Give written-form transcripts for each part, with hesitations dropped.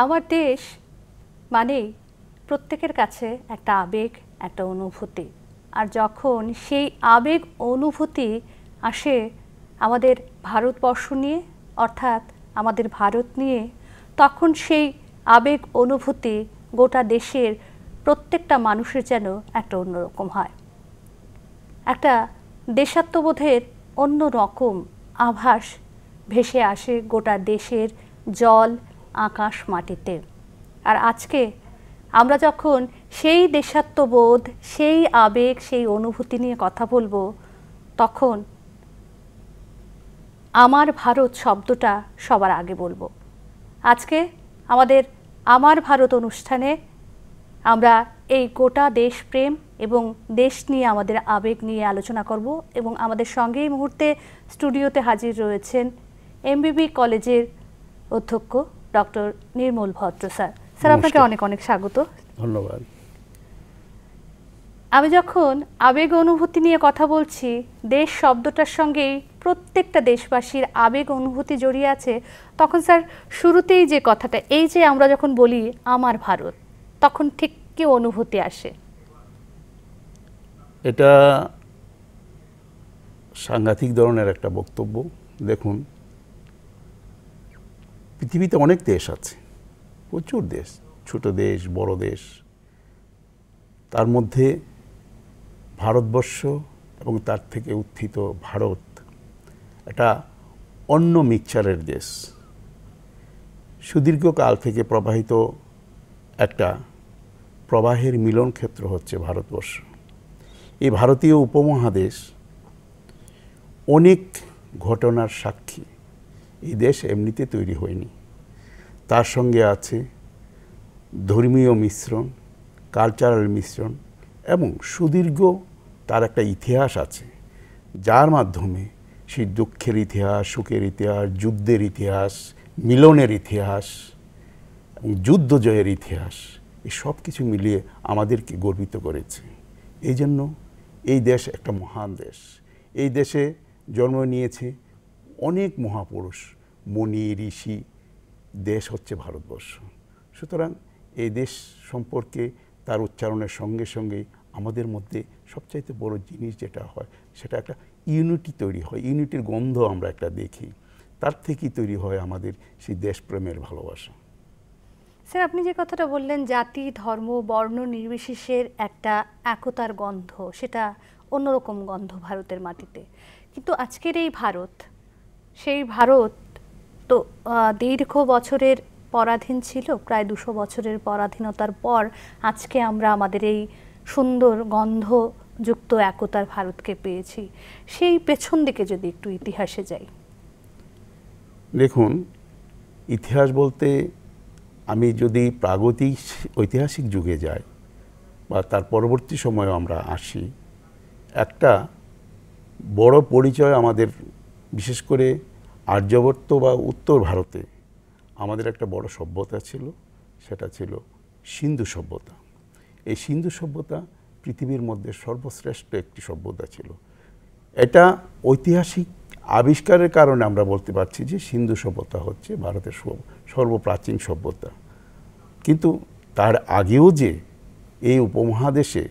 আমার দেশ মানেই প্রত্যেকের কাছে একটা আবেগ, একটা অনুভূতি। আর যখন সেই আবেগ অনুভূতি আসে আমাদের ভারতবর্ষ নিয়ে, অর্থাৎ আমাদের ভারত নিয়ে, তখন সেই আবেগ অনুভূতি গোটা দেশের প্রত্যেকটা মানুষের যেন একটা অন্যরকম হয়। একটা দেশাত্মবোধের অন্য রকম আভাস ভেসে আসে গোটা দেশের জল, আকাশ, মাটিতে। আর আজকে আমরা যখন সেই দেশাত্মবোধ, সেই আবেগ, সেই অনুভূতি নিয়ে কথা বলবো, তখন আমার ভারত শব্দটা সবার আগে বলবো। আজকে আমাদের আমার ভারত অনুষ্ঠানে আমরা এই গোটা দেশপ্রেম এবং দেশ নিয়ে আমাদের আবেগ নিয়ে আলোচনা করব। এবং আমাদের সঙ্গে এই মুহূর্তে স্টুডিওতে হাজির রয়েছেন এমবিবি কলেজের অধ্যক্ষ ডক্টর নির্মল ভদ্র স্যার। স্যার, আপনাকে অনেক অনেক স্বাগত। ধন্যবাদ। আমি যখন আবেগ অনুভূতি নিয়ে কথা বলছি, দেশ শব্দটার সঙ্গেই প্রত্যেকটা দেশবাসীর আবেগ অনুভূতি জড়িয়ে আছে, তখন স্যার শুরুতেই যে কথাটা, এই যে আমরা যখন বলি আমার ভারত, তখন ঠিক কি অনুভূতি আসে? এটা সাংঘাতিক ধরনের একটা বক্তব্য। দেখুন, পৃথিবীতে অনেক দেশ আছে, প্রচুর দেশ, ছোট দেশ, বড় দেশ। তার মধ্যে ভারতবর্ষ এবং তার থেকে উত্থিত ভারত একটা অন্য মিক্সচারের দেশ। সুদীর্ঘকাল থেকে প্রবাহিত একটা প্রবাহের মিলন ক্ষেত্র হচ্ছে ভারতবর্ষ। এই ভারতীয় উপমহাদেশ অনেক ঘটনার সাক্ষী। এই দেশ এমনিতে তৈরি হয়নি, তার সঙ্গে আছে ধর্মীয় মিশ্রণ, কালচারাল মিশ্রণ এবং সুদীর্ঘ তার একটা ইতিহাস আছে, যার মাধ্যমে সেই দুঃখের ইতিহাস, সুখের ইতিহাস, যুদ্ধের ইতিহাস, মিলনের ইতিহাস এবং যুদ্ধ জয়ের ইতিহাস, এই সব কিছু মিলিয়ে আমাদেরকে গর্বিত করেছে। এই জন্য এই দেশ একটা মহান দেশ। এই দেশে জন্ম নিয়েছে অনেক মহাপুরুষ, মুনি, ঋষি। দেশ হচ্ছে ভারতবর্ষ। সুতরাং এই দেশ সম্পর্কে তার উচ্চারণের সঙ্গে সঙ্গেই আমাদের মধ্যে সবচাইতে বড় জিনিস যেটা হয়, সেটা একটা ইউনিটি তৈরি হয়। ইউনিটির গন্ধ আমরা একটা দেখি, তার থেকেই তৈরি হয় আমাদের সেই দেশপ্রেমের ভালোবাসা। স্যার, আপনি যে কথাটা বললেন, জাতি, ধর্ম, বর্ণ নির্বিশেষের একটা একতার গন্ধ, সেটা অন্যরকম গন্ধ ভারতের মাটিতে। কিন্তু আজকের এই ভারত, সেই ভারত তো দীর্ঘ বছরের পরাধীন ছিল। প্রায় 200 বছরের পরাধীনতার পর আজকে আমরা আমাদের এই সুন্দর গন্ধযুক্ত একতার ভারতকে পেয়েছি। সেই পেছন দিকে যদি একটু ইতিহাসে যাই। দেখুন, ইতিহাস বলতে আমি যদি প্রাগৈতিক ঐতিহাসিক যুগে যাই বা তার পরবর্তী সময়ে আমরা আসি, একটা বড় পরিচয় আমাদের, বিশেষ করে আর্যাবর্ত বা উত্তর ভারতে আমাদের একটা বড় সভ্যতা ছিল, সেটা ছিল সিন্ধু সভ্যতা। এই সিন্ধু সভ্যতা পৃথিবীর মধ্যে সর্বশ্রেষ্ঠ একটি সভ্যতা ছিল। এটা ঐতিহাসিক আবিষ্কারের কারণে আমরা বলতে পারছি যে সিন্ধু সভ্যতা হচ্ছে ভারতের সর্বপ্রাচীন সভ্যতা। কিন্তু তার আগেও যে এই উপমহাদেশে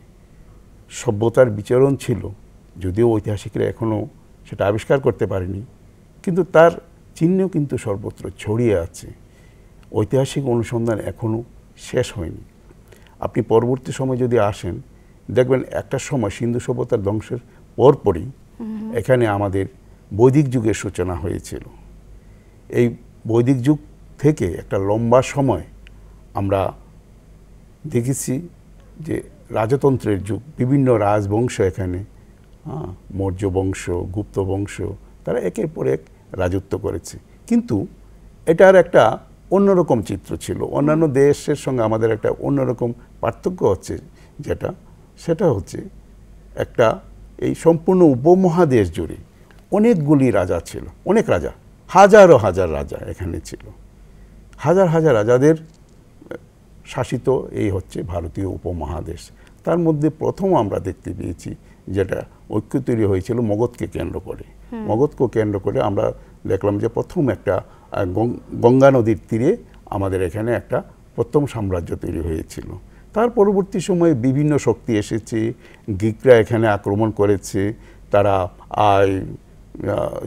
সভ্যতার বিচরণ ছিল, যদিও ঐতিহাসিকরা এখনও সেটা আবিষ্কার করতে পারেনি, কিন্তু তার চিহ্ন কিন্তু সর্বত্র ছড়িয়ে আছে। ঐতিহাসিক অনুসন্ধান এখনও শেষ হয়নি। আপনি পরবর্তী সময় যদি আসেন, দেখবেন একটা সময় সিন্ধু সভ্যতার ধ্বংসের পরপরই এখানে আমাদের বৈদিক যুগের সূচনা হয়েছিল। এই বৈদিক যুগ থেকে একটা লম্বা সময় আমরা দেখেছি যে রাজতন্ত্রের যুগ, বিভিন্ন রাজবংশ এখানে, মৌর্য বংশ, গুপ্ত বংশ, তারা একের পর এক রাজত্ব করেছে। কিন্তু এটার একটা অন্যরকম চিত্র ছিল। অন্যান্য দেশের সঙ্গে আমাদের একটা অন্যরকম পার্থক্য হচ্ছে সেটা হচ্ছে একটা এই সম্পূর্ণ উপমহাদেশ জুড়ে অনেকগুলি রাজা ছিল, অনেক রাজা, হাজারো হাজার রাজা এখানে ছিল। হাজার হাজার রাজাদের শাসিত এই হচ্ছে ভারতীয় উপমহাদেশ। তার মধ্যে প্রথম আমরা দেখতে পেয়েছি যেটা ঐক্য তৈরি হয়েছিল মগধকে কেন্দ্র করে। মগধকে কেন্দ্র করে আমরা দেখলাম যে প্রথম একটা গঙ্গা নদীর তীরে আমাদের এখানে একটা প্রথম সাম্রাজ্য তৈরি হয়েছিল। তার পরবর্তী সময়ে বিভিন্ন শক্তি এসেছে, গ্রিকরা এখানে আক্রমণ করেছে, তারা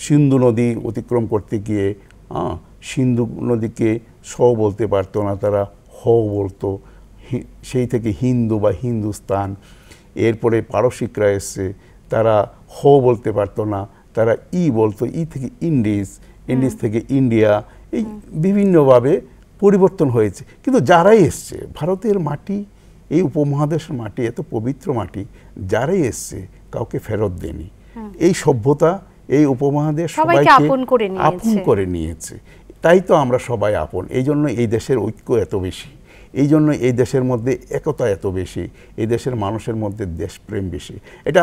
সিন্ধু নদী অতিক্রম করতে গিয়ে সিন্ধু নদীকে স বলতে পারতো না, তারা হ বলতো, সেই থেকে হিন্দু বা হিন্দুস্তান। এরপরে পারসিকরা এসছে, তারা হ বলতে পারতো না, তারা ই বলতো, ই থেকে ইন্ডিজ, ইন্ডিজ থেকে ইন্ডিয়া। এই বিভিন্নভাবে পরিবর্তন হয়েছে, কিন্তু যারাই এসছে, ভারতের মাটি, এই উপমহাদেশের মাটি এত পবিত্র মাটি, যারাই এসছে কাউকে ফেরত দেয়নি। এই সভ্যতা এই উপমহাদেশ সবাইকে আপন করে নিয়েছে। তাই তো আমরা সবাই আপন। এই জন্য এই দেশের ঐক্য এত বেশি, এই জন্য এই দেশের মধ্যে একতা এত বেশি, এই দেশের মানুষের মধ্যে দেশপ্রেম বেশি। এটা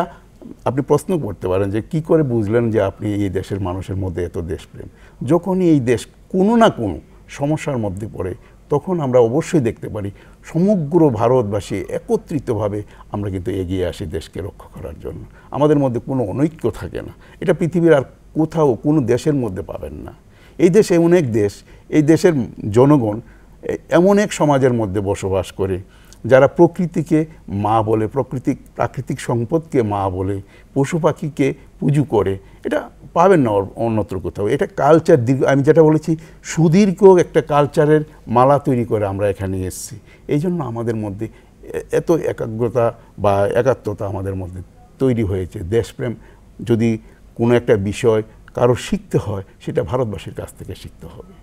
আপনি প্রশ্ন করতে পারেন যে কি করে বুঝলেন যে আপনি এই দেশের মানুষের মধ্যে এত দেশপ্রেম? যখনই এই দেশ কোনো না কোনো সমস্যার মধ্যে পড়ে, তখন আমরা অবশ্যই দেখতে পারি সমগ্র ভারতবাসী একত্রিতভাবে আমরা কিন্তু এগিয়ে আসি দেশকে রক্ষা করার জন্য। আমাদের মধ্যে কোনো অনৈক্য থাকে না। এটা পৃথিবীর আর কোথাও কোনো দেশের মধ্যে পাবেন না। এই দেশ এমন এক দেশ, এই দেশের জনগণ এমন এক সমাজের মধ্যে বসবাস করে যারা প্রকৃতিকে মা বলে, প্রাকৃতিক সম্পদকে মা বলে, পশু পাখিকে পুজো করে। এটা পাবেন না অন্যত্র কোথাও। এটা কালচার, আমি যেটা বলেছি, সুদীর্ঘ একটা কালচারের মালা তৈরি করে আমরা এখানে এসেছি। এই জন্য আমাদের মধ্যে এত একাগ্রতা বা একাত্মতা আমাদের মধ্যে তৈরি হয়েছে। দেশপ্রেম যদি কোনো একটা বিষয় কারো শিখতে হয়, সেটা ভারতবাসীর কাছ থেকে শিখতে হবে।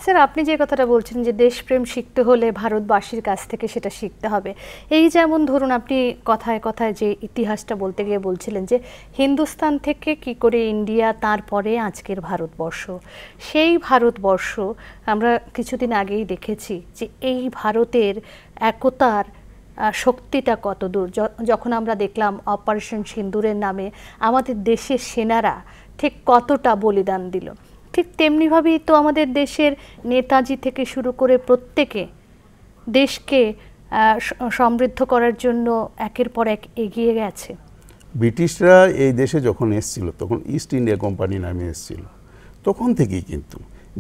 স্যার, আপনি যে কথাটা বলছেন যে দেশপ্রেম শিখতে হলে ভারতবাসীর কাছ থেকে সেটা শিখতে হবে, এই যেমন ধরুন আপনি কথায় কথায় যে ইতিহাসটা বলতে গিয়ে বলছিলেন যে হিন্দুস্তান থেকে কি করে ইন্ডিয়া, তারপরে আজকের ভারতবর্ষ। সেই ভারতবর্ষ আমরা কিছুদিন আগেই দেখেছি যে এই ভারতের একতার শক্তিটা কত দূর। যখন আমরা দেখলাম অপারেশন সিন্দুরের নামে আমাদের দেশের সেনারা ঠিক কতটা বলিদান দিল, ঠিক তেমনিভাবেই তো আমাদের দেশের নেতাজি থেকে শুরু করে প্রত্যেকে দেশকে সমৃদ্ধ করার জন্য একের পর এক এগিয়ে গেছে। ব্রিটিশরা এই দেশে যখন এসেছিল, তখন ইস্ট ইন্ডিয়া কোম্পানি নামে এসেছিল। তখন থেকেই কিন্তু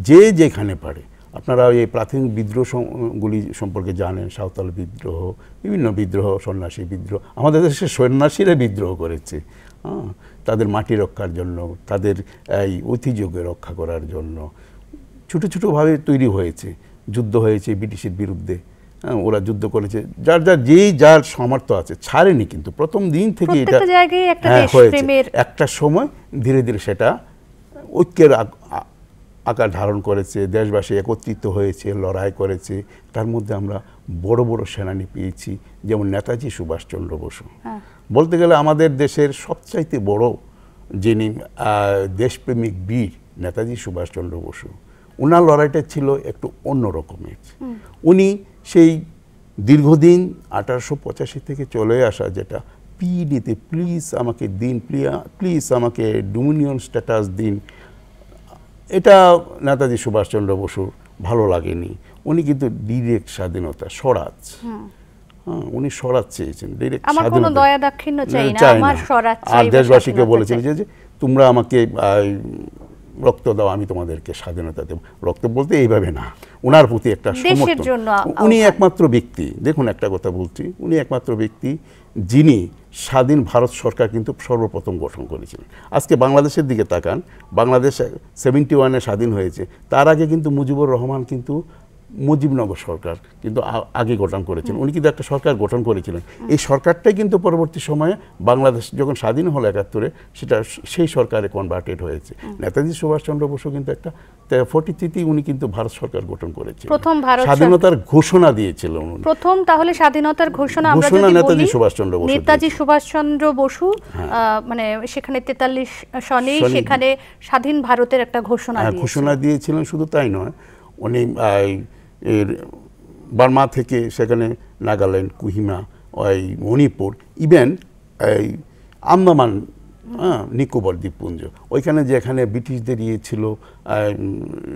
যে যেখানে পারে, আপনারা এই প্রাথমিক বিদ্রোহগুলি সম্পর্কে জানেন, সাঁওতাল বিদ্রোহ, বিভিন্ন বিদ্রোহ, সন্ন্যাসী বিদ্রোহ। আমাদের দেশে সন্ন্যাসীরা বিদ্রোহ করেছে তাদের মাটি রক্ষার জন্য, তাদের এই ঐতিহ্যকে রক্ষা করার জন্য। ছোটো ছোটোভাবে তৈরি হয়েছে, যুদ্ধ হয়েছে ব্রিটিশের বিরুদ্ধে। ওরা যুদ্ধ করেছে, যার সামর্থ্য আছে, ছাড়েনি কিন্তু প্রথম দিন থেকে। এটা হয়েছে, একটা সময় ধীরে ধীরে সেটা ঐক্যের আকার ধারণ করেছে, দেশবাসী একত্রিত হয়েছে, লড়াই করেছে। তার মধ্যে আমরা বড় বড় সেনানী পেয়েছি, যেমন নেতাজি সুভাষচন্দ্র বসু। বলতে গেলে আমাদের দেশের সবচাইতে বড় যিনি দেশপ্রেমিক বীর, নেতাজি সুভাষচন্দ্র বসু। ওনার লড়াইটা ছিল একটু অন্য রকমের। উনি সেই দীর্ঘদিন 1885 থেকে চলে আসা যেটা পিডিতে, প্লিজ আমাকে দিন, প্লিজ আমাকে ডোমিনিয়ন স্ট্যাটাস দিন, এটা নেতাজি সুভাষচন্দ্র বসুর ভালো লাগেনি। উনি কিন্তু ডিরেক্ট স্বাধীনতা, স্বরাজ, উনি স্বরাজ চেয়েছেন, ডিরেক্ট স্বাধীনতা, আর দেশবাসীকে বলেছেন যে তোমরা আমাকে রক্ত দাও, আমি তোমাদেরকে স্বাধীনতা দেব। রক্ত বলতে এইভাবে না, ওনার প্রতি একটা সমর্থন। উনি একমাত্র ব্যক্তি, দেখুন একটা কথা বলছি, উনি একমাত্র ব্যক্তি যিনি স্বাধীন ভারত সরকার কিন্তু সর্বপ্রথম গঠন করেছিলেন। আজকে বাংলাদেশের দিকে তাকান, বাংলাদেশ 71-এ স্বাধীন হয়েছে, তার আগে কিন্তু মুজিবুর রহমান কিন্তু মুজিবনগর সরকার কিন্তু আগে গঠন করেছেন। উনি কিন্তু একটা সরকার গঠন করেছিলেন। এই সরকারটাই কিন্তু পরবর্তী সময়ে বাংলাদেশ যখন স্বাধীন হলো 71-এ, সেটা সেই সরকারে কনভার্টেড হয়েছে। নেতাজি সুভাষচন্দ্র বসু কিন্তু একটা 43-তেই উনি কিন্তু ভারত সরকার গঠন করেছিলেন, প্রথম স্বাধীনতার ঘোষণা দিয়েছিলেন প্রথম। তাহলে স্বাধীনতার ঘোষণা আমরা যদি নেতাজি সুভাষচন্দ্র বসু, মানে সেখানে 43 সনেই সেখানে স্বাধীন ভারতের একটা ঘোষণা দিয়েছিলেন। শুধু তাই নয়, উনি বার্মা থেকে সেখানে নাগাল্যান্ড, কোহিমা, ওই মণিপুর, ইভেন এই আন্দামান নিকোবর দ্বীপপুঞ্জ, ওইখানে যেখানে ব্রিটিশদের ছিল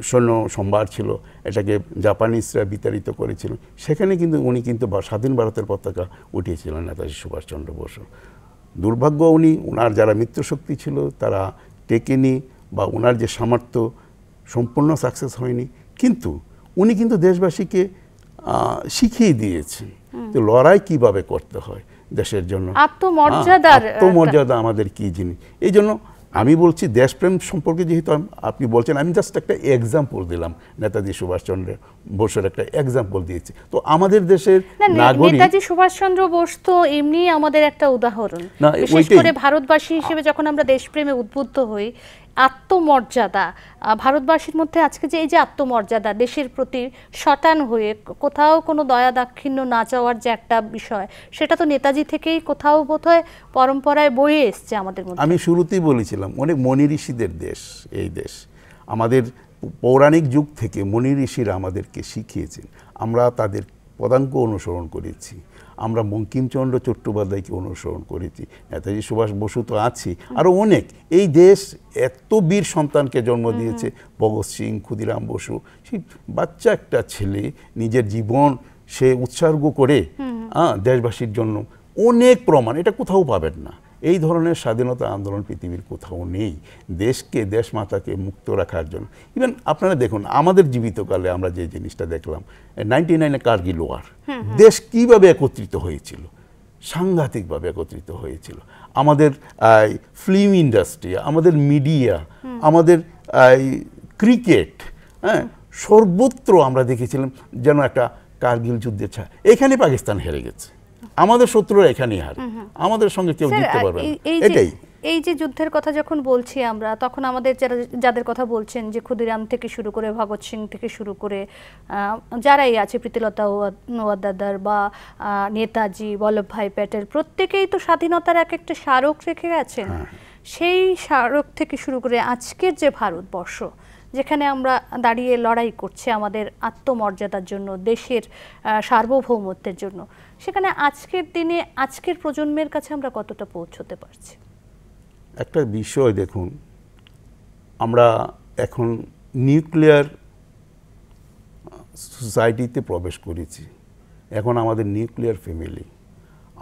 সৈন্য সম্ভার ছিল, এটাকে জাপানিজরা বিতাড়িত করেছিল, সেখানে কিন্তু উনি কিন্তু স্বাধীন ভারতের পতাকা উঠিয়েছিলেন নেতাজি সুভাষচন্দ্র বসু। দুর্ভাগ্য ওনার যারা মিত্রশক্তি ছিল তারা টেকেনি, বা ওনার যে সামর্থ্য সম্পূর্ণ সাকসেস হয়নি। কিন্তু উনি কিন্তু দেশবাসীকে শিখিয়ে দিয়েছেন যে লড়াই কিভাবে করতে হয় দেশের জন্য। আত্মমর্যাদা আমাদের কি জিনিস। এই জন্য আমি বলছি দেশপ্রেম সম্পর্কে যেহেতু আপনি বলছেন, আমি জাস্ট একটা এক্সাম্পল দিলাম, নেতাজি সুভাষচন্দ্র বোসের একটা এক্সাম্পল দিয়েছি। তো আমাদের দেশের নাগরিক নেতাজি সুভাষচন্দ্র বোস তো এমনি আমাদের একটা উদাহরণ, বিশেষ করে ভারতবাসী হিসেবে যখন আমরা দেশপ্রেমে উদ্বুদ্ধ হই। আত্মমর্যাদা ভারতবাসীর মধ্যে আজকে যে এই যে আত্মমর্যাদা, দেশের প্রতি সটান হয়ে কোথাও কোনো দয়া দাক্ষিণ্য না চাওয়ার যে একটা বিষয়, সেটা তো নেতাজি থেকেই কোথাও বোধহয় পরম্পরায় বয়ে এসছে আমাদের মধ্যে। আমি শুরুতেই বলেছিলাম অনেক মনি ঋষিদের দেশ এই দেশ। আমাদের পৌরাণিক যুগ থেকে মনি ঋষিরা আমাদেরকে শিখিয়েছেন, আমরা তাদের পদাঙ্ক অনুসরণ করেছি। আমরা বঙ্কিমচন্দ্র চট্টোপাধ্যায়কে অনুসরণ করেছি, নেতাজি সুভাষ বসু তো আছি, আরও অনেক। এই দেশ এত বীর সন্তানকে জন্ম দিয়েছে, ভগৎ সিং, ক্ষুদিরাম বসু। সেই বাচ্চা একটা ছেলে নিজের জীবন সে উৎসর্গ করে দেশবাসীর জন্য, অনেক প্রমাণ, এটা কোথাও পাবেন না। এই ধরনের স্বাধীনতা আন্দোলন পৃথিবীর কোথাও নেই দেশকে, দেশমাতাকে মুক্ত রাখার জন্য। ইভেন আপনারা দেখুন আমাদের জীবিতকালে আমরা যে জিনিসটা দেখলাম 99 কার্গিল ওয়ার, দেশ কিভাবে একত্রিত হয়েছিল, সাংঘাতিকভাবে একত্রিত হয়েছিল। আমাদের ফিল্ম ইন্ডাস্ট্রি, আমাদের মিডিয়া, আমাদের ক্রিকেট, হ্যাঁ, সর্বত্র আমরা দেখেছিলাম যেন একটা কার্গিল যুদ্ধের ছায়া। এখানে পাকিস্তান হেরে গেছে, আমাদের শত্রুরা এখানেই হারে, আমাদের সঙ্গে কেউ জিততে পারবে না। এটাই এই যে যুদ্ধের কথা যখন বলছি আমরা, তখন আমাদের যাদের কথা বলছেন যে ক্ষুদিরাম থেকে শুরু করে ভগৎ সিং থেকে শুরু করে যারাই আছে, প্রীতিলতা ওয়াদ্দেদার বা নেতাজি, বল্লভভাই প্যাটেল, প্রত্যেকেই তো স্বাধীনতার এক একটা স্মারক রেখে গেছেন। সেই স্মারক থেকে শুরু করে আজকের যে ভারতবর্ষ, যেখানে আমরা দাঁড়িয়ে লড়াই করছি আমাদের আত্মমর্যাদার জন্য, দেশের সার্বভৌমত্বের জন্য, সেখানে আজকের দিনে আজকের প্রজন্মের কাছে আমরা কতটা পৌঁছতে পারছি? একটা বিষয় দেখুন, আমরা এখন নিউক্লিয়ার সোসাইটিতে প্রবেশ করেছি। এখন আমাদের নিউক্লিয়ার ফ্যামিলি,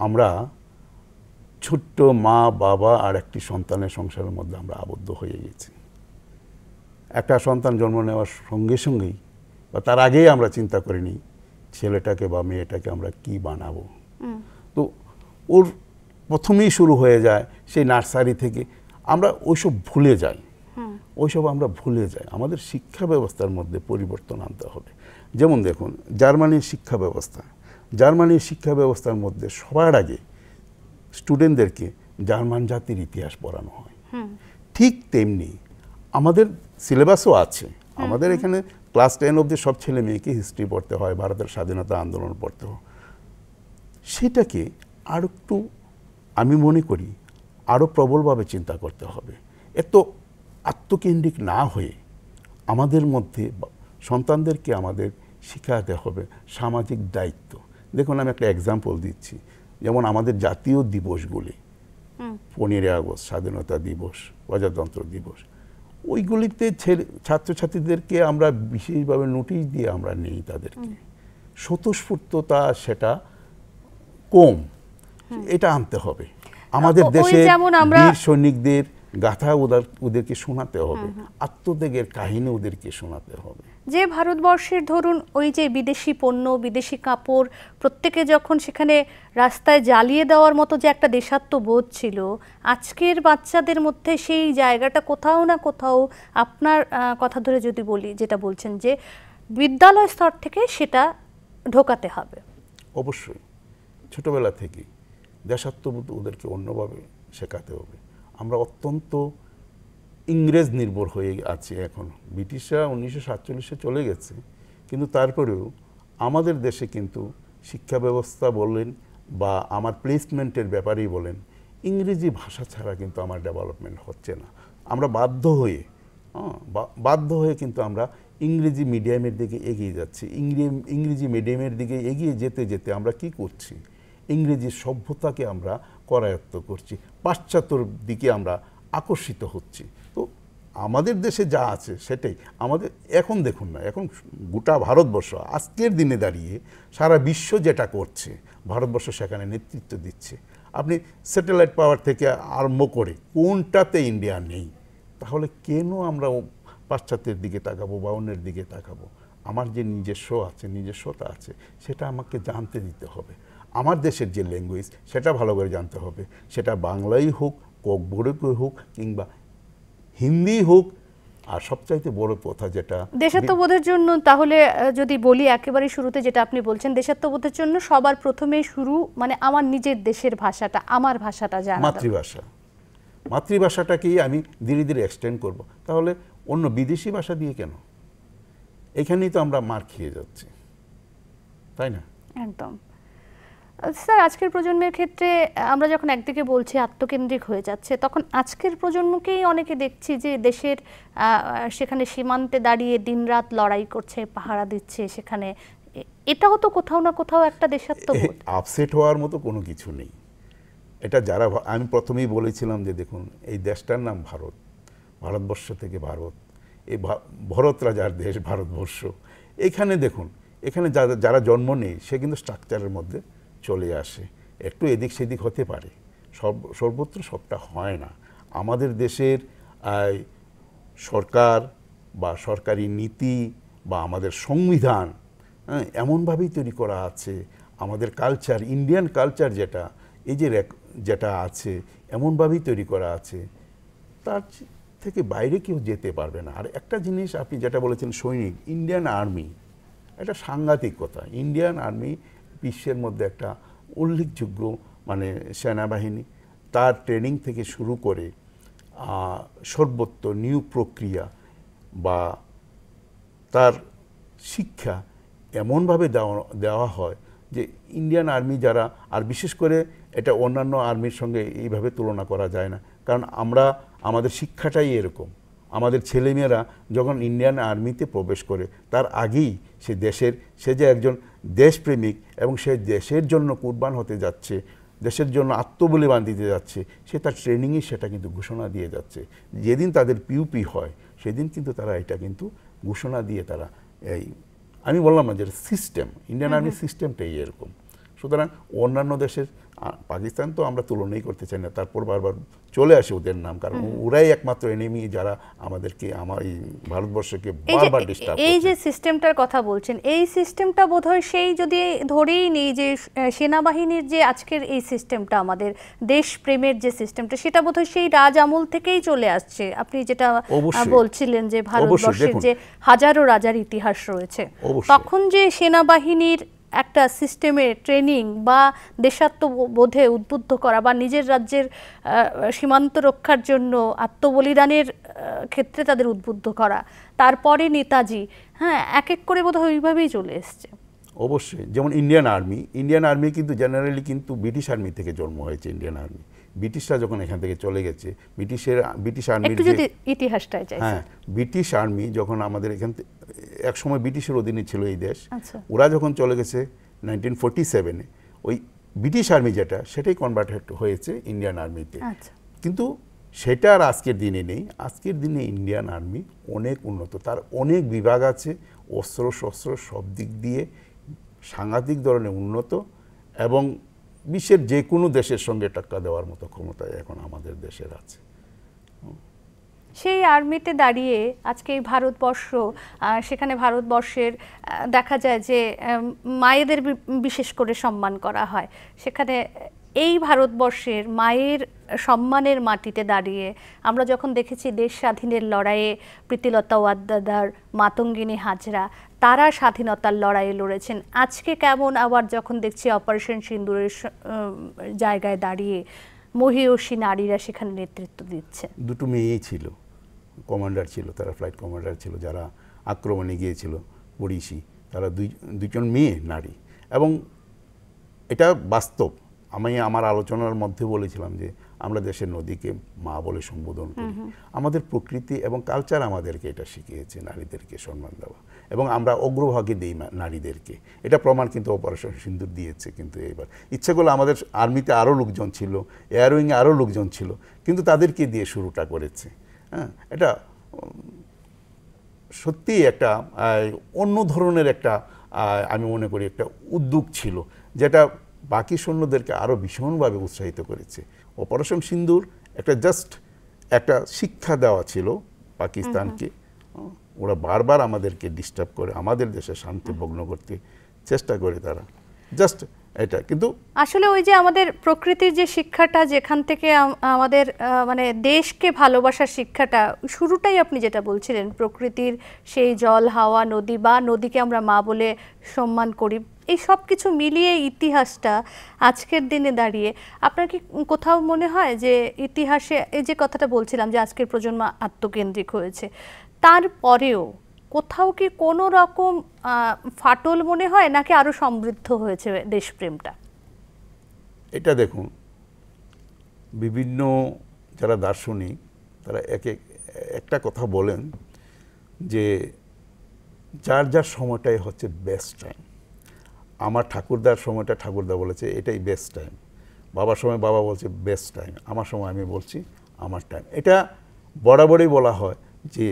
আমরা ছোট্ট মা, বাবা আর একটি সন্তানের সংসারের মধ্যে আমরা আবদ্ধ হয়ে গেছি। একটা সন্তান জন্ম নেওয়ার সঙ্গে সঙ্গেই বা তার আগেই আমরা চিন্তা করিনি ছেলেটাকে বা মেয়েটাকে আমরা কি বানাবো। তো ওর প্রথমেই শুরু হয়ে যায় সেই নার্সারি থেকে, আমরা ওইসব ভুলে যাই, ওইসব আমরা ভুলে যাই। আমাদের শিক্ষা ব্যবস্থার মধ্যে পরিবর্তন আনতে হবে। যেমন দেখুন জার্মানির শিক্ষা ব্যবস্থা, জার্মানির শিক্ষা ব্যবস্থার মধ্যে সবার আগে স্টুডেন্টদেরকে জার্মান জাতির ইতিহাস পড়ানো হয়। ঠিক তেমনি আমাদের সিলেবাসও আছে, আমাদের এখানে ক্লাস 10 অবধি সব ছেলে মেয়েকে হিস্ট্রি পড়তে হয়, ভারতের স্বাধীনতা আন্দোলন পড়তে হয়। সেটাকে আর একটু আমি মনে করি আরও প্রবলভাবে চিন্তা করতে হবে। এত আত্মকেন্দ্রিক না হয়ে আমাদের মধ্যে সন্তানদেরকে আমাদের শেখাতে হবে সামাজিক দায়িত্ব। দেখুন আমি একটা এক্সাম্পল দিচ্ছি, যেমন আমাদের জাতীয় দিবসগুলি 15 আগস্ট স্বাধীনতা দিবস, প্রজাতন্ত্র দিবস, ওইগুলিতে ছাত্রছাত্রীদেরকে আমরা বিশেষভাবে নোটিশ দিয়ে আমরা নেই, তাদেরকে স্বতঃস্ফূর্ততা সেটা কম, এটা আনতে হবে। আমাদের দেশে বীর সৈনিকদের গাথা ওদেরকে শোনাতে হবে, আত্মত্যাগের কাহিনী ওদেরকে শোনাতে হবে। যে ভারতবর্ষের ধরুন ওই যে বিদেশি পণ্য, বিদেশি কাপড় প্রত্যেকে যখন সেখানে রাস্তায় জ্বালিয়ে দেওয়ার মতো যে একটা দেশাত্মবোধ ছিল, আজকের বাচ্চাদের মধ্যে সেই জায়গাটা কোথাও না কোথাও, আপনার কথা ধরে যদি বলি, যেটা বলছেন যে বিদ্যালয় স্তর থেকে সেটা ঢোকাতে হবে। অবশ্যই ছোটবেলা থেকে দেশাত্মবোধ ওদেরকে অন্যভাবে শেখাতে হবে। আমরা অত্যন্ত ইংরেজ নির্ভর হয়ে আছি এখন। ব্রিটিশরা 1947-এ চলে গেছে, কিন্তু তারপরেও আমাদের দেশে কিন্তু শিক্ষা ব্যবস্থা বলেন বা আমার প্লেসমেন্টের ব্যাপারেই বলেন, ইংরেজি ভাষা ছাড়া কিন্তু আমার ডেভেলপমেন্ট হচ্ছে না। আমরা বাধ্য হয়ে কিন্তু আমরা ইংরেজি মিডিয়ামের দিকে এগিয়ে যাচ্ছি। ইংরেজি মিডিয়ামের দিকে এগিয়ে যেতে যেতে আমরা কি করছি, ইংরেজি সভ্যতাকে আমরা করায়ত্ত করছি, পাশ্চাত্যর দিকে আমরা আকর্ষিত হচ্ছি। তো আমাদের দেশে যা আছে সেটাই আমাদের। এখন দেখুন না, এখন গোটা ভারতবর্ষ আজকের দিনে দাঁড়িয়ে সারা বিশ্ব যেটা করছে, ভারতবর্ষ সেখানে নেতৃত্ব দিচ্ছে। আপনি স্যাটেলাইট পাওয়ার থেকে আরম্ভ করে কোনটাতে ইন্ডিয়া নেই, তাহলে কেন আমরা পাশ্চাত্যের দিকে তাকাবো বা অন্যের দিকে তাকাবো? আমার যে নিজস্বতা আছে সেটা আমাকে জানতে দিতে হবে। আমার দেশের যে ল্যাঙ্গুয়েজ সেটা ভালো করে জানতে হবে, সেটা বাংলাই হোক, ককবরক হোক, কিংবা হিন্দি হোক। আর সবচাইতে বড় কথা যেটা দেশাত্মবোধের জন্য, তাহলে যদি বলি একেবারে শুরুতে যেটা আপনি বলছেন, দেশাত্মবোধের জন্য সবার প্রথমে শুরু মানে আমার নিজের দেশের ভাষাটা, আমার ভাষাটা জানা, মাতৃভাষাটাকেই আমি ধীরে ধীরে এক্সটেন্ড করব। তাহলে অন্য বিদেশি ভাষা দিয়ে কেন? এখানেই তো আমরা মার খেয়ে যাচ্ছি, তাই না? একদম। স্যার, আজকের প্রজন্মের ক্ষেত্রে আমরা যখন একদিকে বলছি আত্মকেন্দ্রিক হয়ে যাচ্ছে, তখন আজকের প্রজন্মকেই অনেকে দেখছি যে দেশের সেখানে সীমান্তে দাঁড়িয়ে দিনরাত লড়াই করছে, পাহারা দিচ্ছে সেখানে। এটাও তো কোথাও না কোথাও একটা দেশাত্মবোধ। আপসেট হওয়ার মতো কোনো কিছু নেই। এটা যারা, আমি প্রথমেই বলেছিলাম যে দেখুন, এই দেশটার নাম ভারত, ভারতবর্ষ থেকে ভারত, এই ভরত রাজার দেশ ভারতবর্ষ। এখানে দেখুন, এখানে যারা জন্ম নেই সে কিন্তু স্ট্রাকচারের মধ্যে চলে আসে, একটু এদিক সেদিক হতে পারে, সর্বত্র সবটা হয় না। আমাদের দেশের সরকার বা সরকারি নীতি বা আমাদের সংবিধান এমনভাবেই তৈরি করা আছে, আমাদের কালচার, ইন্ডিয়ান কালচার যেটা, এই যে যেটা আছে এমনভাবেই তৈরি করা আছে, তার থেকে বাইরে কেউ যেতে পারবে না। আর একটা জিনিস আপনি যেটা বলেছেন সৈনিক, ইন্ডিয়ান আর্মি, এটা সাংঘাতিক কথা। ইন্ডিয়ান আর্মি বিশ্বের মধ্যে একটা উল্লেখযোগ্য মানে সেনাবাহিনী। তার ট্রেনিং থেকে শুরু করে সর্বত্র নিয়োগ প্রক্রিয়া বা তার শিক্ষা এমনভাবে দেওয়া হয় যে ইন্ডিয়ান আর্মি যারা, আর বিশেষ করে এটা অন্যান্য আর্মির সঙ্গে এইভাবে তুলনা করা যায় না, কারণ আমাদের শিক্ষাটাই এরকম। আমাদের ছেলেমেয়েরা যখন ইন্ডিয়ান আর্মিতে প্রবেশ করে তার আগেই সে যে একজন দেশপ্রেমিক এবং সে দেশের জন্য কুরবান হতে যাচ্ছে, দেশের জন্য আত্মবলিদান দিতে যাচ্ছে, সে তার ট্রেনিংয়ে সেটা কিন্তু ঘোষণা দিয়ে যাচ্ছে। যেদিন তাদের পিউপি হয় সেদিন কিন্তু তারা এটা কিন্তু ঘোষণা দিয়ে তারা আমি বললাম না যে সিস্টেম, ইন্ডিয়ান আর্মির সিস্টেমটাই এরকম। সুতরাং অন্যান্য দেশের, পাকিস্তান তো আমরা তুলনাই করতে চাই না, তারপর বারবার চলে আসে ওদের নাম, কারণ ওরাই একমাত্র এনিমি যারা আমাদেরকে, আমার এই ভারতবর্ষকে বারবার ডিস্টার্ব করছে। এই যে সিস্টেমটার কথা বলছেন, এই সিস্টেমটা বোধহয় সেই, যদি ধরেই নিই যে সেনাবাহিনীর যে আজকের এই সিস্টেমটা, আমাদের দেশপ্রেমের যে সিস্টেমটা, সেটা বোধহয় সেই রাজ আমল থেকেই চলে আসছে। আপনি যেটা বলছিলেন যে ভারতবর্ষের যে হাজারো রাজার ইতিহাস রয়েছে, তখন যে সেনাবাহিনীর একটা সিস্টেমে ট্রেনিং বা দেশাত্মবোধে উদ্বুদ্ধ করা বা নিজের রাজ্যের সীমান্ত রক্ষার জন্য আত্মবলিদানের ক্ষেত্রে তাদের উদ্বুদ্ধ করা, তারপরে নেতাজি, হ্যাঁ, এক এক করে বোধহয় ওইভাবেই চলে এসছে। অবশ্যই। যেমন ইন্ডিয়ান আর্মি কিন্তু জেনারেলি কিন্তু ব্রিটিশ আর্মি থেকে জন্ম হয়েছে। ইন্ডিয়ান আর্মি, ব্রিটিশরা যখন এখান থেকে চলে গেছে, ব্রিটিশ আর্মির ইতিহাসটাই চাই। হ্যাঁ, ব্রিটিশ আর্মি যখন আমাদের এখান থেকে, এক সময় ব্রিটিশের অধীনে ছিল এই দেশ, ওরা যখন চলে গেছে 1947-এ, ওই ব্রিটিশ আর্মি যেটা, সেটাই কনভার্টেড হয়েছে ইন্ডিয়ান আর্মিতে। কিন্তু সেটা আর আজকের দিনে নেই। আজকের দিনে ইন্ডিয়ান আর্মি অনেক উন্নত, তার অনেক বিভাগ আছে, অস্ত্র শস্ত্র সব দিক দিয়ে সাংঘাতিক ধরনের উন্নত, এবং বিশ্বের যে কোনো দেশের সঙ্গে টাক্কা দেওয়ার মতো ক্ষমতা এখন আমাদের দেশের আছে। সেই আর্মিতে দাঁড়িয়ে আজকে এই ভারতবর্ষ, সেখানে ভারতবর্ষের দেখা যায় যে মায়েদের বিশেষ করে সম্মান করা হয়। সেখানে এই ভারতবর্ষের মায়ের সম্মানের মাটিতে দাঁড়িয়ে আমরা যখন দেখেছি দেশ স্বাধীনের লড়াইয়ে প্রীতিলতা ওয়াদ্দেদার, মাতঙ্গিনী হাজরা, তারা স্বাধীনতার লড়াইয়ে লড়েছেন, আজকে কেমন আবার যখন দেখছি অপারেশন সিন্দুরের জায়গায় দাঁড়িয়ে মহীয়সী নারীরা সেখানে নেতৃত্ব দিচ্ছে। দুটো মেয়েই ছিল, কমান্ডার ছিল, তারা ফ্লাইট কমান্ডার ছিল, যারা আক্রমণে গিয়েছিল পড়িশি, তারা দুজন মেয়ে নারী। এবং এটা বাস্তব। আমি আমার আলোচনার মধ্যে বলেছিলাম যে আমরা দেশের নদীকে মা বলে সম্বোধন করি। আমাদের প্রকৃতি এবং কালচার আমাদেরকে এটা শিখিয়েছে নারীদেরকে সম্মান দেওয়া, এবং আমরা অগ্রভাগে দিই নারীদেরকে। এটা প্রমাণ কিন্তু অপারেশন সিন্দুর দিয়েছে। কিন্তু এবার ইচ্ছে করলে আমাদের আর্মিতে আরও লোকজন ছিল, এয়ার উইংয়ে আরও লোকজন ছিল, কিন্তু তাদেরকে দিয়ে শুরুটা করেছে। হ্যাঁ, এটা সত্যিই একটা অন্য ধরনের একটা, আমি মনে করি একটা উদ্যোগ ছিল, যেটা বাকি সৈন্যদেরকে আরও ভীষণভাবে উৎসাহিত করেছে। অপারেশন সিন্দুর একটা জাস্ট একটা শিক্ষা দেওয়া ছিল পাকিস্তানকে, ওরা বারবার আমাদেরকে ডিস্টার্ব করে, আমাদের দেশে শান্তি ভগ্ন করতে চেষ্টা করে তারা, জাস্ট এটা। কিন্তু আসলে ওই যে আমাদের প্রকৃতির যে শিক্ষাটা, যেখান থেকে আমাদের মানে দেশকে ভালোবাসার শিক্ষাটা, শুরুটাই আপনি যেটা বলছিলেন, প্রকৃতির সেই জল, হাওয়া, নদী, বা নদীকে আমরা মা বলে সম্মান করি, এই সব কিছু মিলিয়ে ইতিহাসটা আজকের দিনে দাঁড়িয়ে আপনার কি কোথাও মনে হয় যে ইতিহাসে, এই যে কথাটা বলছিলাম যে আজকের প্রজন্ম আত্মকেন্দ্রিক হয়েছে, তারপরেও কোথাও কি কোনো রকম ফাটল মনে হয়, নাকি আরো সমৃদ্ধ হয়েছে দেশপ্রেমটা? এটা দেখুন, বিভিন্ন যারা দার্শনিক তারা একটা কথা বলেন যে যার যার সময়টাই হচ্ছে বেস্ট টাইম। আমার ঠাকুরদার সময়টা ঠাকুরদা বলেছে এটাই বেস্ট টাইম, বাবার সময় বাবা বলছে বেস্ট টাইম, আমার সময় আমি বলছি আমার টাইম। এটা বরাবরই বলা হয় যে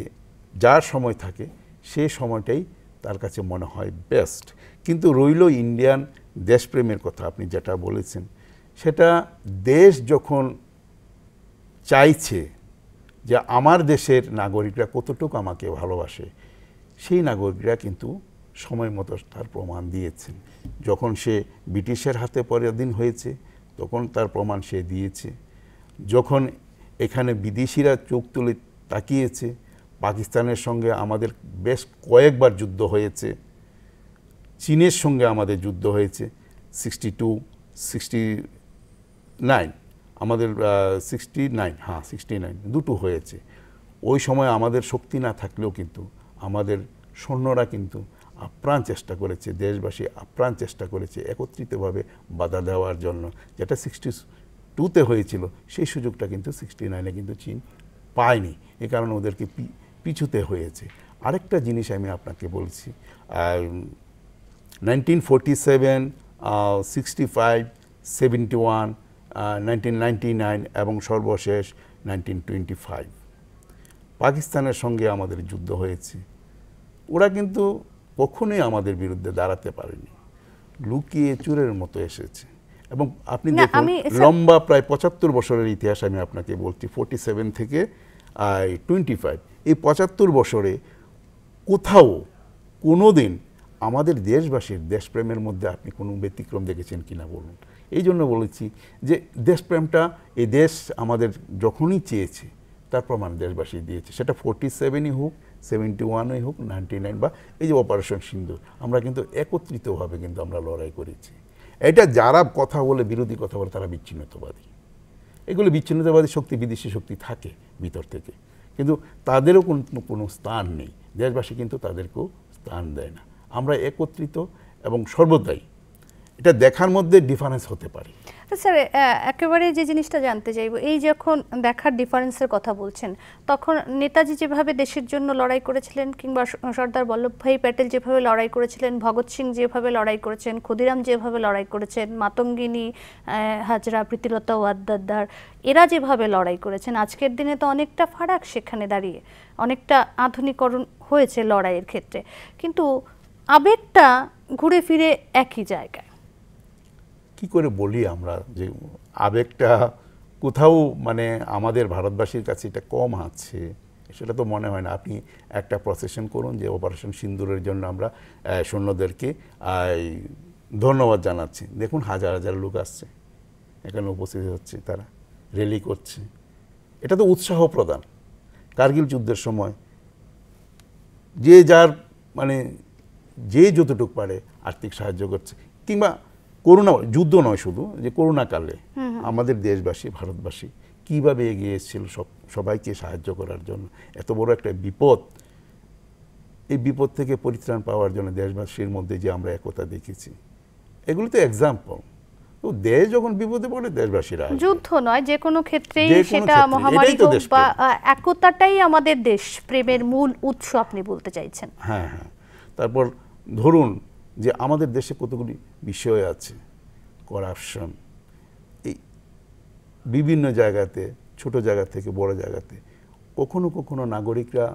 যার সময় থাকে সেই সময়টাই তার কাছে মনে হয় বেস্ট। কিন্তু রইল ইন্ডিয়ান দেশপ্রেমের কথা, আপনি যেটা বলেছেন, সেটা দেশ যখন চাইছে যে আমার দেশের নাগরিকরা কতটুকু আমাকে ভালোবাসে, সেই নাগরিকরা কিন্তু সময় মতো তার প্রমাণ দিয়েছেন। যখন সে ব্রিটিশের হাতে পরাধীন হয়েছে তখন তার প্রমাণ সে দিয়েছে। যখন এখানে বিদেশিরা চোখ তুলে তাকিয়েছে, পাকিস্তানের সঙ্গে আমাদের বেশ কয়েকবার যুদ্ধ হয়েছে, চীনের সঙ্গে আমাদের যুদ্ধ হয়েছে 62, 69, আমাদের 69 দুটো হয়েছে। ওই সময় আমাদের শক্তি না থাকলেও কিন্তু আমাদের সৈন্যরা কিন্তু আপ্রাণ চেষ্টা করেছে, দেশবাসী আপ্রাণ চেষ্টা করেছে একত্রিতভাবে বাধা দেওয়ার জন্য। যেটা 62-তে হয়েছিল সেই সুযোগটা কিন্তু 69-এ কিন্তু চীন পায়নি, এ কারণে ওদেরকে পিছুতে হয়েছে। আরেকটা জিনিস আমি আপনাকে বলছি, 1947, 65, 71, 1999 এবং সর্বশেষ 1925 পাকিস্তানের সঙ্গে আমাদের যুদ্ধ হয়েছে। ওরা কিন্তু কখনোই আমাদের বিরুদ্ধে দাঁড়াতে পারেনি, লুকিয়ে চোরের মতো এসেছে। এবং আপনি দেখুন লম্বা প্রায় 75 বছরের ইতিহাস আমি আপনাকে বলছি, 47 থেকে 25, এই 75 বছরে কোথাও কোনো দিন আমাদের দেশবাসীর দেশপ্রেমের মধ্যে আপনি কোনো ব্যতিক্রম দেখেছেন কিনা বলুন। এই জন্য বলেছি যে দেশপ্রেমটা এই দেশ আমাদের যখনই চেয়েছে তার প্রমাণ দেশবাসী দিয়েছে, সেটা 47-ই হোক, 71-ই হোক, 99 বা এই যে অপারেশন সিন্দুর, আমরা কিন্তু একত্রিতভাবে কিন্তু আমরা লড়াই করেছি। এটা যারা কথা বলে, বিরোধী কথা বলে, তারা বিচ্ছিন্নতাবাদী। এগুলো বিচ্ছিন্নতাবাদী শক্তি, বিদেশি শক্তি থাকে ভিতর থেকে, কিন্তু তাদেরও কোনো স্থান নেই, দেশবাসী কিন্তু তাদেরকেও স্থান দেয় না। আমরা একত্রিত এবং সর্বদাই, এটা দেখার মধ্যে ডিফারেন্স হতে পারে। স্যার, একেবারে যে জিনিসটা জানতে চাইব, এই যখন দেখার ডিফারেন্সের কথা বলছেন, তখন নেতাজি যেভাবে দেশের জন্য লড়াই করেছিলেন, কিংবা সর্দার বল্লভভাই প্যাটেল যেভাবে লড়াই করেছিলেন, ভগৎ সিং যেভাবে লড়াই করেছেন, ক্ষুদিরাম যেভাবে লড়াই করেছেন, মাতঙ্গিনী হাজরা, প্রীতিলতা ওয়াদ্দেদার, এরা যেভাবে লড়াই করেছেন, আজকের দিনে তো অনেকটা ফারাক সেখানে দাঁড়িয়ে, অনেকটা আধুনিকরণ হয়েছে লড়াইয়ের ক্ষেত্রে, কিন্তু আবেগটা ঘুরে ফিরে একই জায়গায়। কি করে বলি আমরা যে আবেগটা কোথাও মানে আমাদের ভারতবাসীর কাছে এটা কম আছে, সেটা তো মনে হয় না। আপনি একটা প্রসেশন করুন যে অপারেশন সিন্দুরের জন্য আমরা সৈন্যদেরকে ধন্যবাদ জানাচ্ছি, দেখুন হাজার হাজার লোক আসছে, এখানে উপস্থিত হচ্ছে, তারা র্যালি করছে, এটা তো উৎসাহ প্রদান। কার্গিল যুদ্ধের সময় যে যার মানে যে যতটুকু পারে আর্থিক সাহায্য করছে, কিংবা করোনা যুদ্ধ নয় শুধু, যে করোনাকালে আমাদের দেশবাসী, ভারতবাসী কীভাবে এগিয়ে এসেছিল সবাইকে সাহায্য করার জন্য। এত বড় একটা বিপদ, এই বিপদ থেকে পরিত্রাণ পাওয়ার জন্য দেশবাসীর মধ্যে যে আমরা একতা দেখেছি, এগুলো তো এক্সাম্পল। তো দেশ যখন বিপদে পড়ে দেশবাসীরা, যুদ্ধ নয়, যে কোনো ক্ষেত্রেই, সেটা মহামারী হোক বা একতাটাই আমাদের দেশ প্রেমের মূল উৎস, আপনি বলতে চাইছেন। হ্যাঁ হ্যাঁ। তারপর ধরুন যে আমাদের দেশে কতগুলি বিষয় আছে, করাপশন, এই বিভিন্ন জায়গাতে, ছোট জায়গা থেকে বড় জায়গাতে কখনো কখনো নাগরিকরা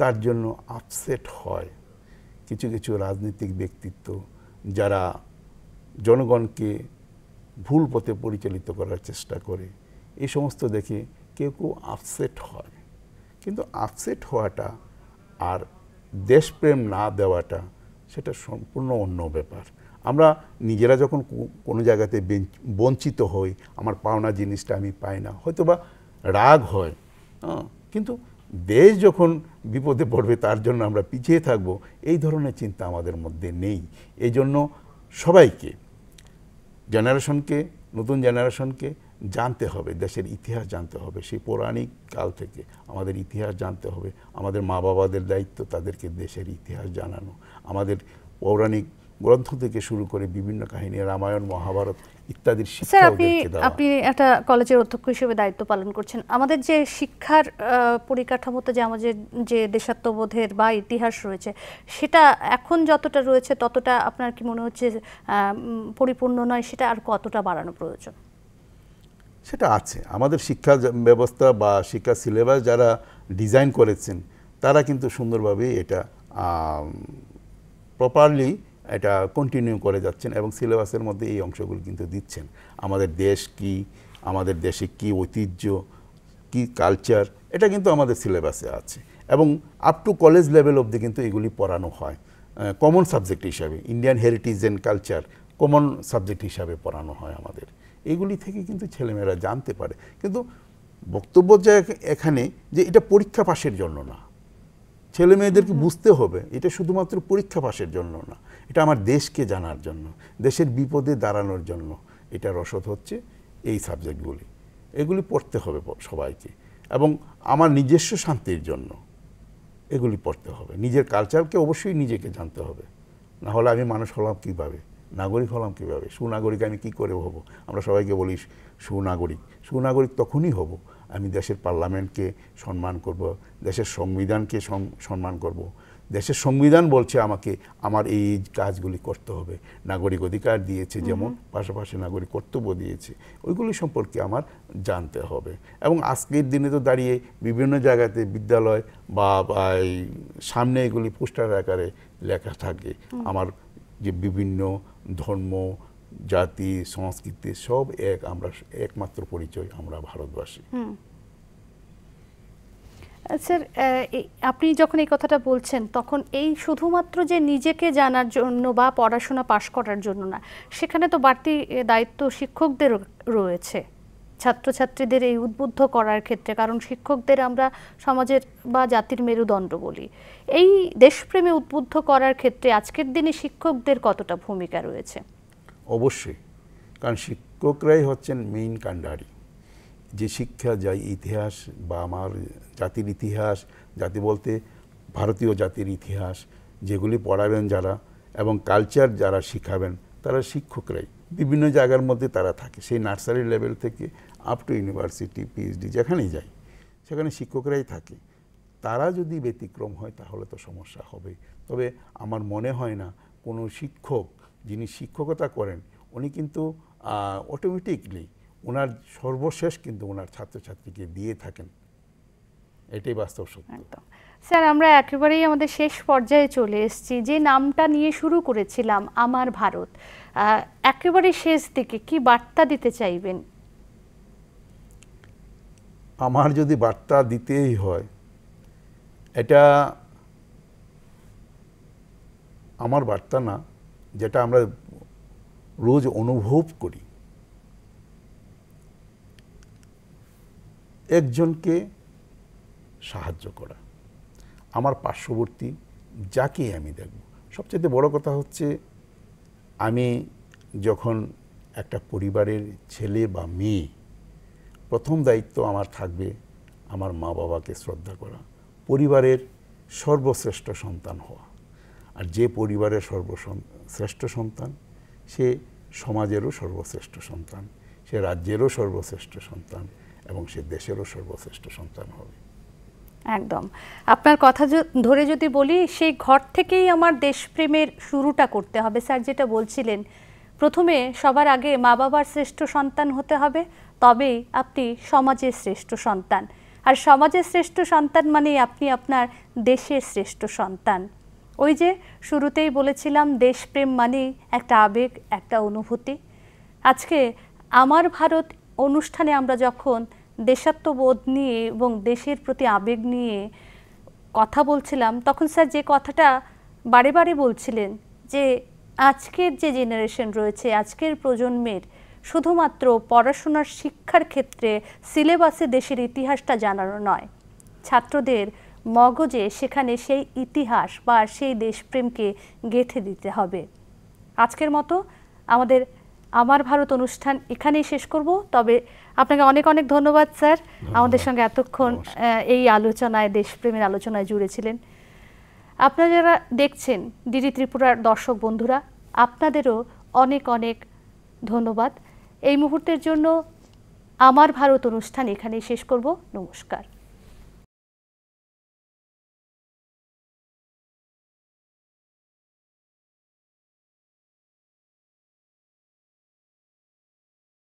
তার জন্য আপসেট হয়। কিছু কিছু রাজনৈতিক ব্যক্তিত্ব যারা জনগণকে ভুল পথে পরিচালিত করার চেষ্টা করে, এই সমস্ত দেখে কেউ কেউ আপসেট হয়। কিন্তু আপসেট হওয়াটা আর দেশপ্রেম না দেওয়াটা সেটা সম্পূর্ণ অন্য ব্যাপার। আমরা নিজেরা যখন কোনো জায়গাতে বঞ্চিত হই, আমার পাওনা জিনিসটা আমি পাই না, হয়তো বা রাগ হয়, কিন্তু দেশ যখন বিপদে পড়বে তার জন্য আমরা পিছিয়ে থাকব, এই ধরনের চিন্তা আমাদের মধ্যে নেই। এই জন্য সবাইকে, জেনারেশনকে, নতুন জেনারেশনকে জানতে হবে, দেশের ইতিহাস জানতে হবে, সেই পৌরাণিক কাল থেকে আমাদের ইতিহাস জানতে হবে। আমাদের মা বাবাদের দায়িত্ব তাদেরকে দেশের ইতিহাস জানানো। আমাদের পৌরাণিক গ্রন্থ থেকে শুরু করে বিভিন্ন কাহিনী, রামায়ণ, মহাভারত ইত্যাদির শিক্ষা ওদেরকে দেওয়া। আপনি একটা কলেজের অধ্যক্ষ হিসেবে দায়িত্ব পালন করছেন। আমাদের যে শিক্ষার পরিকাঠামোতে যে আমাদের যে দেশাত্মবোধের বা ইতিহাস রয়েছে, সেটা এখন যতটা রয়েছে ততটা আপনার কি মনে হচ্ছে পরিপূর্ণ নয়? সেটা আর কতটা বাড়ানো প্রয়োজন? সেটা আছে। আমাদের শিক্ষা ব্যবস্থা বা শিক্ষা সিলেবাস যারা ডিজাইন করেছেন তারা কিন্তু সুন্দরভাবে এটা প্রপারলি এটা কন্টিনিউ করে যাচ্ছেন এবং সিলেবাসের মধ্যে এই অংশগুলো কিন্তু দিচ্ছেন। আমাদের দেশ কি, আমাদের দেশে কি ঐতিহ্য, কি কালচার, এটা কিন্তু আমাদের সিলেবাসে আছে এবং আপ টু কলেজ লেভেল অবধি কিন্তু এগুলি পড়ানো হয় কমন সাবজেক্ট হিসাবে। Indian heritage and culture common subject হিসাবে পড়ানো হয় আমাদের। এগুলি থেকে কিন্তু ছেলেমেয়েরা জানতে পারে। কিন্তু বক্তব্য যে এখানে যে এটা পরীক্ষা পাশের জন্য না, ছেলে মেয়েদেরকে বুঝতে হবে এটা শুধুমাত্র পরীক্ষা পাশের জন্য না, এটা আমার দেশকে জানার জন্য, দেশের বিপদে দাঁড়ানোর জন্য এটা রসদ হচ্ছে এই সাবজেক্টগুলি। এগুলি পড়তে হবে সবাইকে এবং আমার নিজস্ব শান্তির জন্য এগুলি পড়তে হবে। নিজের কালচারকে অবশ্যই নিজেকে জানতে হবে, না হলে আমি মানুষ হলাম কীভাবে, নাগরিক হলাম কীভাবে, সুনাগরিক আমি কি করে হব? আমরা সবাইকে বলি সুনাগরিক। সুনাগরিক তখনই হব আমি দেশের পার্লামেন্টকে সম্মান করব, দেশের সংবিধানকে সম্মান করব। দেশের সংবিধান বলছে আমাকে আমার এই কাজগুলি করতে হবে। নাগরিক অধিকার দিয়েছে যেমন, পাশাপাশি নাগরিক কর্তব্য দিয়েছে, ওইগুলি সম্পর্কে আমার জানতে হবে। এবং আজকের দিনে তো দাঁড়িয়ে বিভিন্ন জায়গাতে বিদ্যালয় বা সামনে এগুলি পোস্টার আকারে লেখা থাকে আমার যে বিভিন্ন ধর্ম, জাতি, সংস্কৃতি সব এক, আমরা একমাত্র পরিচয় আমরা ভারতবাসী। স্যার, আপনি যখন এই কথাটা বলছেন তখন এই শুধুমাত্র যে নিজেকে জানার জন্য বা পড়াশোনা পাশ করার জন্য না, সেখানে তো বাড়তি দায়িত্ব শিক্ষকদের রয়েছে, ছাত্রছাত্রীদের এই উদ্বুদ্ধ করার ক্ষেত্রে। কারণ শিক্ষকদের আমরা সমাজের বা জাতির মেরুদণ্ড বলি। এই দেশপ্রেমে উদ্বুদ্ধ করার ক্ষেত্রে আজকের দিনে শিক্ষকদের কতটা ভূমিকা রয়েছে? অবশ্যই, কারণ শিক্ষকরাই হচ্ছেন মেইন কাণ্ডারি। যে শিক্ষা, যাই ইতিহাস বা আমার জাতির ইতিহাস, জাতি বলতে ভারতীয় জাতির ইতিহাস যেগুলি পড়াবেন যারা এবং কালচার যারা শিখাবেন তারা শিক্ষকরাই। বিভিন্ন জায়গার মধ্যে তারা থাকে, সেই নার্সারি লেভেল থেকে আপ টু ইউনিভার্সিটি, পিএইচডি যেখানেই যাই সেখানে শিক্ষকরাই থাকে। তারা যদি ব্যতিক্রম হয় তাহলে তো সমস্যা হবে। তবে আমার মনে হয় না কোনো শিক্ষক যিনি শিক্ষকতা করেন উনি কিন্তু অটোমেটিকলি ওনার সর্বশেষ কিন্তু ওনার ছাত্রছাত্রীকে দিয়ে থাকেন, এটাই বাস্তব সত্য। একদম। স্যার, আমরা একেবারেই আমাদের শেষ পর্যায়ে চলে এসেছি। যে নামটা নিয়ে শুরু করেছিলাম, আমার ভারত, একেবারে শেষ দিকে কি বার্তা দিতে চাইবেন? আমার যদি বার্তা দিতেই হয়, এটা আমার বার্তা না, যেটা আমরা রোজ অনুভব করি। একজনকে সাহায্য করা, আমার পার্শ্ববর্তী যাকে আমি দেখব। সবচেয়ে বড় কথা হচ্ছে আমি যখন একটা পরিবারের ছেলে বা মেয়ে, প্রথম দায়িত্ব আমার থাকবে আমার মা বাবাকে শ্রদ্ধা করা, পরিবারের সর্বশ্রেষ্ঠ সন্তান হওয়া। আর যে পরিবারের সর্বশ্রেষ্ঠ সন্তান সে সমাজেরও সর্বশ্রেষ্ঠ সন্তান, সে রাজ্যেরও সর্বশ্রেষ্ঠ সন্তান এবং সে দেশেরও সর্বশ্রেষ্ঠ সন্তান হবে। একদম। আপনার কথা ধরে যদি বলি, সেই ঘর থেকেই আমার দেশপ্রেমের শুরুটা করতে হবে। স্যার যেটা বলছিলেন, প্রথমে সবার আগে মা বাবার শ্রেষ্ঠ সন্তান হতে হবে, তবেই আপনি সমাজের শ্রেষ্ঠ সন্তান। আর সমাজের শ্রেষ্ঠ সন্তান মানে আপনি আপনার দেশের শ্রেষ্ঠ সন্তান। ওই যে শুরুতেই বলেছিলাম, দেশপ্রেম মানেই একটা আবেগ, একটা অনুভূতি। আজকে আমার ভারত অনুষ্ঠানে আমরা যখন দেশাত্মবোধ নিয়ে এবং দেশের প্রতি আবেগ নিয়ে কথা বলছিলাম তখন স্যার যে কথাটা বারে বারে বলছিলেন যে আজকের যে জেনারেশন রয়েছে, আজকের প্রজন্মের শুধুমাত্র পড়াশোনার শিক্ষার ক্ষেত্রে সিলেবাসে দেশের ইতিহাসটা জানানো নয়, ছাত্রদের মগজে সেখানে সেই ইতিহাস বা সেই দেশপ্রেমকে গেঁথে দিতে হবে। আজকের মতো আমাদের আমার ভারত অনুষ্ঠান এখানেই শেষ করব। তবে আপনাকে অনেক অনেক ধন্যবাদ স্যার, আমাদের সঙ্গে এতক্ষণ এই আলোচনায়, দেশপ্রেমের আলোচনায় জুড়েছিলেন। আপনারা যারা দেখছেন ডিডি ত্রিপুরার দর্শক বন্ধুরা, আপনাদেরও অনেক অনেক ধন্যবাদ। এই মুহূর্তের জন্য আমার ভারত অনুষ্ঠান এখানেই শেষ করব। নমস্কার।